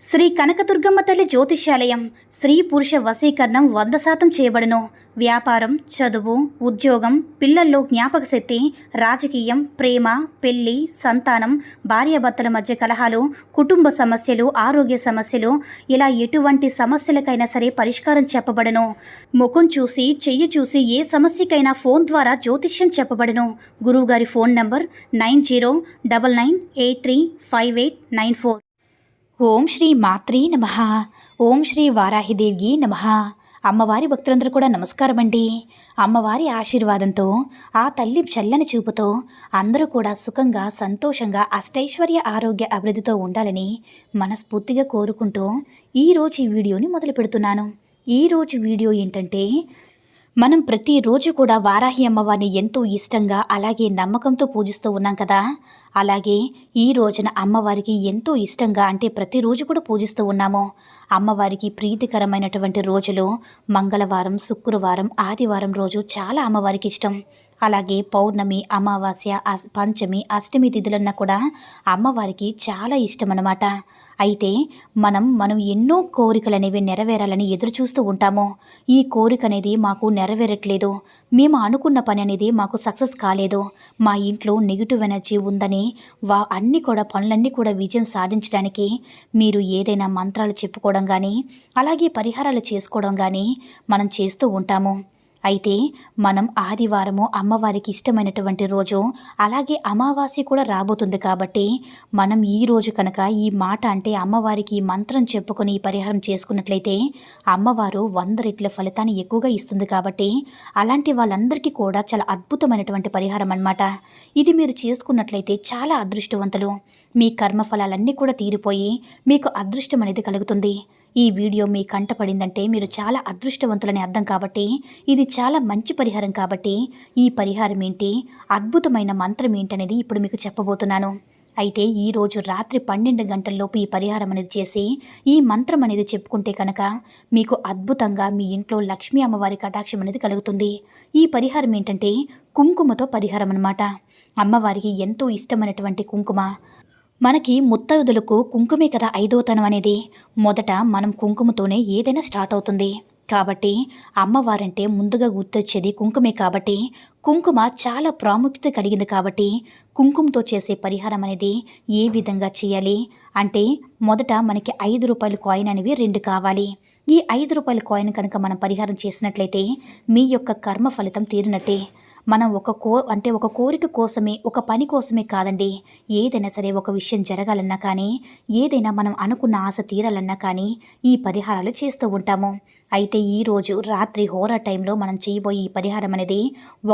శ్రీ కనకదుర్గమ్మ తల్లి జ్యోతిష్యాలయం. స్త్రీ పురుష వశీకరణం 100% చేయబడును. వ్యాపారం, చదువు, ఉద్యోగం, పిల్లల్లో జ్ఞాపక శక్తి, రాజకీయం, ప్రేమ, పెళ్లి, సంతానం, భార్యాభర్తల మధ్య కలహాలు, కుటుంబ సమస్యలు, ఆరోగ్య సమస్యలు, ఇలా ఎటువంటి సమస్యలకైనా సరే పరిష్కారం చెప్పబడును. ముఖం చూసి, చెయ్యి చూసి ఏ సమస్యకైనా ఫోన్ ద్వారా జ్యోతిష్యం చెప్పబడును. గురువుగారి ఫోన్ నంబర్ 9099835894. ఓం శ్రీ మాత్రే నమః. ఓం శ్రీ వారాహిదేవి నమః. అమ్మవారి భక్తులందరూ కూడా నమస్కారం అండి. అమ్మవారి ఆశీర్వాదంతో, ఆ తల్లి చల్లని చూపుతో అందరూ కూడా సుఖంగా, సంతోషంగా, అష్టైశ్వర్య, ఆరోగ్య అభివృద్ధితో ఉండాలని మనస్ఫూర్తిగా కోరుకుంటూ ఈరోజు ఈ వీడియోని మొదలు పెడుతున్నాను. ఈరోజు వీడియో ఏంటంటే, మనం ప్రతిరోజు కూడా వారాహి అమ్మవారిని ఎంతో ఇష్టంగా, అలాగే నమ్మకంతో పూజిస్తూ ఉన్నాం కదా. అలాగే ఈ రోజున అమ్మవారికి ఎంతో ఇష్టంగా, అంటే ప్రతిరోజు కూడా పూజిస్తూ ఉన్నాము. అమ్మవారికి ప్రీతికరమైనటువంటి రోజులు మంగళవారం, శుక్రవారం, ఆదివారం రోజు చాలా అమ్మవారికి ఇష్టం. అలాగే పౌర్ణమి, అమావాస్య, పంచమి, అష్టమి తిథులన్నా కూడా అమ్మవారికి చాలా ఇష్టం అన్నమాట. అయితే మనం ఎన్నో కోరికలు అనేవి నెరవేరాలని ఎదురు చూస్తూ ఉంటాము. ఈ కోరిక అనేది మాకు నెరవేరట్లేదు, మేము అనుకున్న పని అనేది మాకు సక్సెస్ కాలేదు, మా ఇంట్లో నెగిటివ్ ఎనర్జీ ఉందని పనులన్నీ కూడా విజయం సాధించడానికి మీరు ఏదైనా మంత్రాలు చెప్పుకోవడం కానీ, అలాగే పరిహారాలు చేసుకోవడం కానీ మనం చేస్తూ ఉంటాము. అయితే మనం ఆదివారము అమ్మవారికి ఇష్టమైనటువంటి రోజు, అలాగే అమావాస్య కూడా రాబోతుంది కాబట్టి మనం ఈ రోజు కనుక ఈ మాట అంటే అమ్మవారికి ఈ మంత్రం చెప్పుకొని ఈ పరిహారం చేసుకున్నట్లయితే అమ్మవారు 100 రెట్ల ఫలితాన్ని ఎక్కువగా ఇస్తుంది. కాబట్టి అలాంటి వాళ్ళందరికీ కూడా చాలా అద్భుతమైనటువంటి పరిహారం అన్నమాట. ఇది మీరు చేసుకున్నట్లయితే చాలా అదృష్టవంతులు. మీ కర్మఫలాలన్నీ కూడా తీరిపోయి మీకు అదృష్టం అనేది కలుగుతుంది. ఈ వీడియో మీ కంట పడిందంటే మీరు చాలా అదృష్టవంతులని అర్థం. కాబట్టి ఇది చాలా మంచి పరిహారం. కాబట్టి ఈ పరిహారం ఏంటి, అద్భుతమైన మంత్రం ఏంటనేది ఇప్పుడు మీకు చెప్పబోతున్నాను. అయితే ఈరోజు రాత్రి 12 గంటల్లోపు ఈ పరిహారం అనేది చేసి ఈ మంత్రం అనేది చెప్పుకుంటే కనుక మీకు అద్భుతంగా మీ ఇంట్లో లక్ష్మీ అమ్మవారి కటాక్షం అనేది కలుగుతుంది. ఈ పరిహారం ఏంటంటే కుంకుమతో పరిహారం అన్నమాట. అమ్మవారికి ఎంతో ఇష్టమైనటువంటి కుంకుమ. మనకి ముత్తైదులకు కుంకుమే కదా 5వ తనం అనేది. మొదట మనం కుంకుమతోనే ఏదైనా స్టార్ట్ అవుతుంది. కాబట్టి అమ్మవారంటే ముందుగా గుర్తొచ్చేది కుంకుమే. కాబట్టి కుంకుమ చాలా ప్రాముఖ్యత కలిగింది. కాబట్టి కుంకుమతో చేసే పరిహారం అనేది ఏ విధంగా చేయాలి అంటే, మొదట మనకి 5 రూపాయల కాయిన్ అనేవి 2 కావాలి. ఈ 5 రూపాయల కాయిన్ కనుక మనం పరిహారం చేసినట్లయితే మీ యొక్క కర్మ ఫలితం తీరినట్టే. మనం ఒక కోరిక కోసమే, ఒక పని కోసమే కాదండి, ఏదైనా సరే ఒక విషయం జరగాలన్నా కానీ, ఏదైనా మనం అనుకున్న ఆశ తీరాలన్నా కానీ ఈ పరిహారాలు చేస్తూ ఉంటాము. అయితే ఈరోజు రాత్రి హోరా టైంలో మనం చేయబోయే ఈ పరిహారం అనేది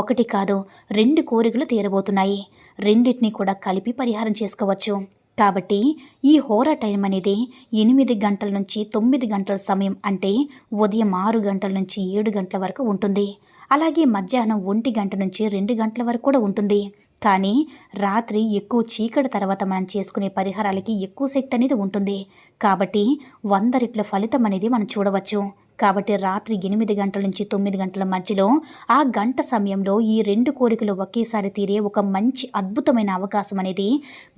1 కాదు 2 కోరికలు తీరబోతున్నాయి. రెండింటినీ కూడా కలిపి పరిహారం చేసుకోవచ్చు. కాబట్టి ఈ హోరా టైం అనేది 8 గంటల నుంచి 9 గంటల సమయం, అంటే ఉదయం 6 గంటల నుంచి 7 గంటల వరకు ఉంటుంది. అలాగే మధ్యాహ్నం 1 గంట నుంచి 2 గంటల వరకు కూడా ఉంటుంది. కానీ రాత్రి ఎక్కువ చీకటి తర్వాత మనం చేసుకునే పరిహారాలకి ఎక్కువ శక్తి అనేది ఉంటుంది. కాబట్టి 100 రెట్ల ఫలితం అనేది మనం చూడవచ్చు. కాబట్టి రాత్రి 8 గంటల నుంచి 9 గంటల మధ్యలో ఆ గంట సమయంలో ఈ 2 కోరికలు ఒకేసారి తీరే ఒక మంచి అద్భుతమైన అవకాశం అనేది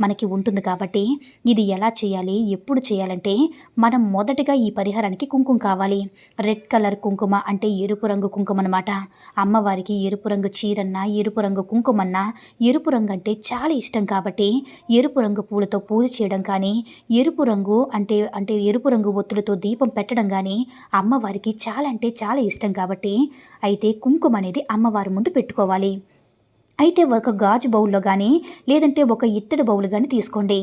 మనకి ఉంటుంది. కాబట్టి ఇది ఎలా చేయాలి, ఎప్పుడు చేయాలంటే, మనం మొదటగా ఈ పరిహారానికి కుంకుమ కావాలి. రెడ్ కలర్ కుంకుమ, అంటే ఎరుపు రంగు కుంకుమ అన్నమాట. అమ్మవారికి ఎరుపు రంగు చీరన్నా, ఎరుపు రంగు కుంకుమన్నా, ఎరుపు రంగు అంటే చాలా ఇష్టం. కాబట్టి ఎరుపు రంగు పూలతో పూజ చేయడం కానీ, ఎరుపు రంగు అంటే ఎరుపు రంగు ఒత్తులతో దీపం పెట్టడం కానీ అమ్మవారికి చాలా అంటే చాలా ఇష్టం. కాబట్టి అయితే కుంకుమ అనేది అమ్మవారి ముందు పెట్టుకోవాలి. అయితే ఒక గాజు బౌల్లో కానీ, లేదంటే ఒక ఇత్తడి బౌల్ కానీ తీసుకోండి.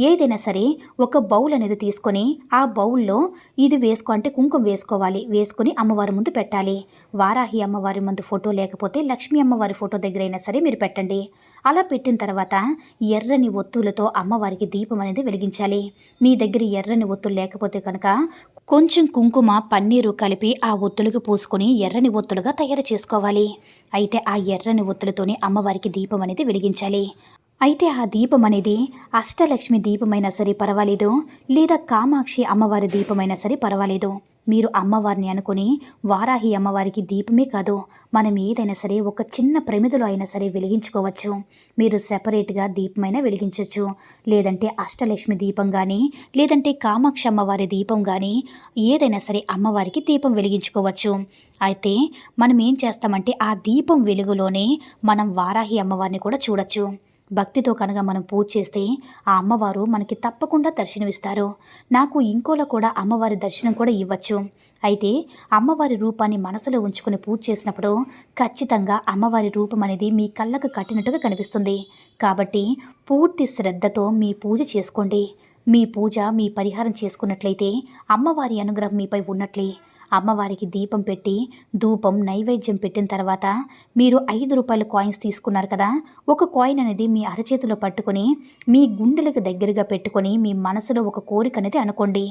ఏదైనా సరే ఒక బౌల్ అనేది తీసుకొని ఆ బౌల్లో ఇది అంటే కుంకుమ వేసుకోవాలి. వేసుకొని అమ్మవారి ముందు పెట్టాలి. వారాహి అమ్మవారి ముందు ఫోటో, లేకపోతే లక్ష్మీ అమ్మవారి ఫోటో దగ్గర అయినా సరే మీరు పెట్టండి. అలా పెట్టిన తర్వాత ఎర్రని ఒత్తులతో అమ్మవారికి దీపం అనేది వెలిగించాలి. మీ దగ్గర ఎర్రని ఒత్తులు లేకపోతే కనుక కొంచెం కుంకుమ, పన్నీరు కలిపి ఆ ఒత్తులకు పూసుకొని ఎర్రని ఒత్తులుగా తయారు చేసుకోవాలి. అయితే ఆ ఎర్రని ఒత్తులతోనే అమ్మవారికి దీపం అనేది వెలిగించాలి. అయితే ఆ దీపం అనేది అష్టలక్ష్మి దీపమైనా సరే పర్వాలేదు, లేదా కామాక్షి అమ్మవారి దీపమైనా సరే పర్వాలేదు. మీరు అమ్మవారిని అనుకుని వారాహి అమ్మవారికి దీపమే కాదు, మనం ఏదైనా సరే ఒక చిన్న ప్రమిదలో అయినా సరే వెలిగించుకోవచ్చు. మీరు సెపరేట్గా దీపమైనా వెలిగించవచ్చు, లేదంటే అష్టలక్ష్మి దీపం కానీ, లేదంటే కామాక్షి అమ్మవారి దీపం కానీ, ఏదైనా సరే అమ్మవారికి దీపం వెలిగించుకోవచ్చు. అయితే మనం ఏం చేస్తామంటే ఆ దీపం వెలుగులోనే మనం వారాహి అమ్మవారిని కూడా చూడొచ్చు. భక్తితో కనుక మనం పూజ చేస్తే ఆ అమ్మవారు మనకి తప్పకుండా దర్శనమిస్తారు. నాకు ఇంకోలో కూడా అమ్మవారి దర్శనం కూడా ఇవ్వచ్చు. అయితే అమ్మవారి రూపాన్ని మనసులో ఉంచుకుని పూజ చేసినప్పుడు ఖచ్చితంగా అమ్మవారి రూపం అనేది మీ కళ్ళకు కట్టినట్టుగా కనిపిస్తుంది. కాబట్టి పూర్తి శ్రద్ధతో మీ పూజ చేసుకోండి. మీ పూజ మీ పరిహారం చేసుకున్నట్లయితే అమ్మవారి అనుగ్రహం మీపై ఉన్నట్లే. అమ్మవారికి దీపం పెట్టి ధూపం నైవేద్యం పెట్టిన తర్వాత మీరు 5 రూపాయల కాయిన్స్ తీసుకున్నారు కదా, ఒక కాయిన్ అనేది మీ అరచేతిలో పట్టుకొని మీ గుండెలకు దగ్గరగా పెట్టుకొని మీ మనసులో ఒక కోరిక అనేది అనుకోండి.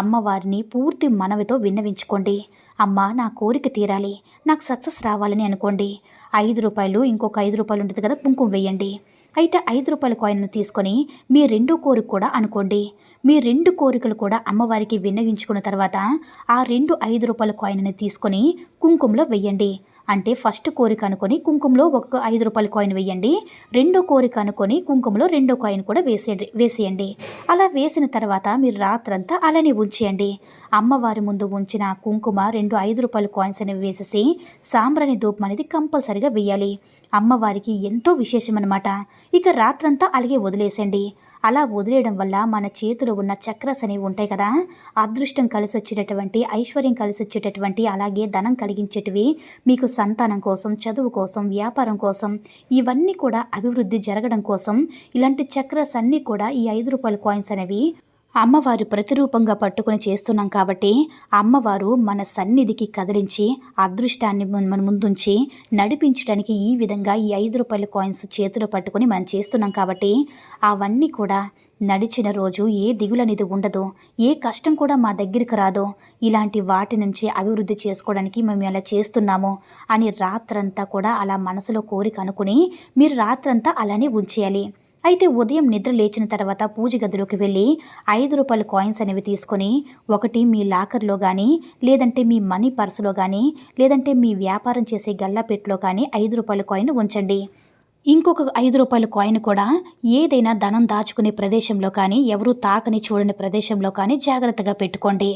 అమ్మవారిని పూర్తి మనవితో విన్నవించుకోండి. అమ్మ, నా కోరిక తీరాలి, నాకు సక్సెస్ రావాలని అనుకోండి. 5 రూపాయలు ఇంకొక 5 రూపాయలు ఉంటుంది కదా, కుంకుమ వేయండి. అయితే 5 రూపాయల కాయిన్ను తీసుకొని మీ 2 కోరిక కూడా అనుకోండి. మీ 2 కోరికలు కూడా అమ్మవారికి విన్నవించుకున్న తర్వాత ఆ 5 రూపాయల కాయిన్ని తీసుకొని కుంకుమలో వెయ్యండి. అంటే ఫస్ట్ కోరిక అనుకొని కుంకుమలో ఒక 5 రూపాయల కాయిన్ వేయండి. రెండో కోరిక అనుకొని కుంకుమలో రెండో కాయిన్ కూడా వేసేయండి. అలా వేసిన తర్వాత మీరు రాత్రంతా అలానే ఉంచేయండి. అమ్మవారి ముందు ఉంచిన కుంకుమ 2 5 రూపాయల కాయిన్స్ అనేవి వేసేసి సాంబ్రాణి ధూపం అనేది కంపల్సరిగా వేయాలి. అమ్మవారికి ఎంతో విశేషం అన్నమాట. ఇక రాత్రంతా అలాగే వదిలేసండి. అలా వదిలేయడం వల్ల మన చేతిలో ఉన్న చక్రస్ అనేవి ఉంటాయి కదా, అదృష్టం కలిసి వచ్చేటటువంటి, ఐశ్వర్యం కలిసి వచ్చేటటువంటి, అలాగే ధనం కలిగించేటివి, మీకు సంతానం కోసం, చదువు కోసం, వ్యాపారం కోసం, ఇవన్నీ కూడా అభివృద్ధి జరగడం కోసం ఇలాంటి చక్రస్ అన్నీ కూడా ఈ 5 రూపాయల కాయిన్స్ అనేవి అమ్మవారి ప్రతిరూపంగా పట్టుకొని చేస్తున్నాం. కాబట్టి అమ్మవారు మన సన్నిధికి కదిలించి అదృష్టాన్ని మన ముందుంచి నడిపించడానికి ఈ విధంగా ఈ 5 రూపాయల కాయిన్స్ చేతిలో పట్టుకొని మనం చేస్తున్నాం. కాబట్టి అవన్నీ కూడా నడిచిన రోజు ఏ దిగులనేది ఉండదు, ఏ కష్టం కూడా మా దగ్గరికి రాదు. ఇలాంటి వాటి నుంచి అభివృద్ధి చేసుకోవడానికి మేము ఎలా చేస్తున్నాము అని రాత్రంతా కూడా అలా మనసులో కోరిక అనుకుని మీరు రాత్రంతా అలానే ఉంచేయాలి. అయితే ఉదయం నిద్ర లేచిన తర్వాత పూజ గదిలోకి వెళ్ళి 5 రూపాయల కాయిన్స్ అనేవి తీసుకొని ఒకటి మీ లాకర్లో కానీ, లేదంటే మీ మనీ పర్సులో కానీ, లేదంటే మీ వ్యాపారం చేసే గల్లాపెట్టులో కానీ 5 రూపాయల కాయిన్ ఉంచండి. ఇంకొక 5 రూపాయల కాయిన్ కూడా ఏదైనా ధనం దాచుకునే ప్రదేశంలో కానీ, ఎవరూ తాకని చూడని ప్రదేశంలో కానీ జాగ్రత్తగా పెట్టుకోండి.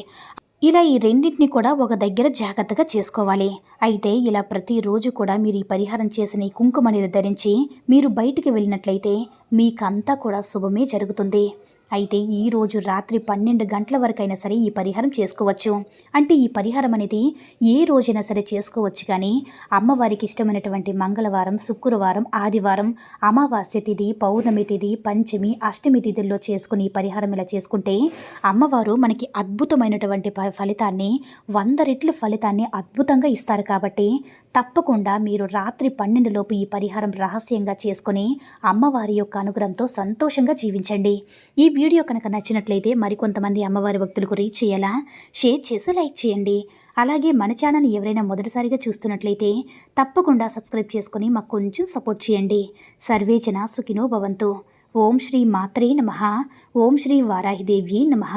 ఇలా ఈ రెండింటిని కూడా ఒక దగ్గర జాగ్రత్తగా చేసుకోవాలి. అయితే ఇలా ప్రతిరోజు కూడా మీరు ఈ పరిహారం చేసిన ఈ కుంకుమ అనేది ధరించి మీరు బయటికి వెళ్ళినట్లయితే మీకంతా కూడా శుభమే జరుగుతుంది. అయితే ఈరోజు రాత్రి 12 గంటల వరకైనా సరే ఈ పరిహారం చేసుకోవచ్చు. అంటే ఈ పరిహారం అనేది ఏ రోజైనా సరే చేసుకోవచ్చు. కానీ అమ్మవారికి ఇష్టమైనటువంటి మంగళవారం, శుక్రవారం, ఆదివారం, అమావాస్య తిథి, పౌర్ణమి తిథి, పంచమి, అష్టమి తిథుల్లో చేసుకుని ఈ పరిహారం ఇలా చేసుకుంటే అమ్మవారు మనకి అద్భుతమైనటువంటి ఫలితాన్ని 100 రెట్ల ఫలితాన్ని అద్భుతంగా ఇస్తారు. కాబట్టి తప్పకుండా మీరు రాత్రి 12 లోపు ఈ పరిహారం రహస్యంగా చేసుకుని అమ్మవారి యొక్క అనుగ్రహంతో సంతోషంగా జీవించండి. ఈ వీడియో కనుక నచ్చినట్లయితే మరికొంతమంది అమ్మవారి భక్తులకు రీచ్ చేయాలా షేర్ చేసి లైక్ చేయండి. అలాగే మన ఛానల్ని ఎవరైనా మొదటిసారిగా చూస్తున్నట్లయితే తప్పకుండా సబ్స్క్రైబ్ చేసుకొని మాకు కొంచెం సపోర్ట్ చేయండి. సర్వేజన సుఖినో భవంతు. ఓం శ్రీ మాత్రే నమః. ఓం శ్రీ వారాహిదేవ్యై నమః.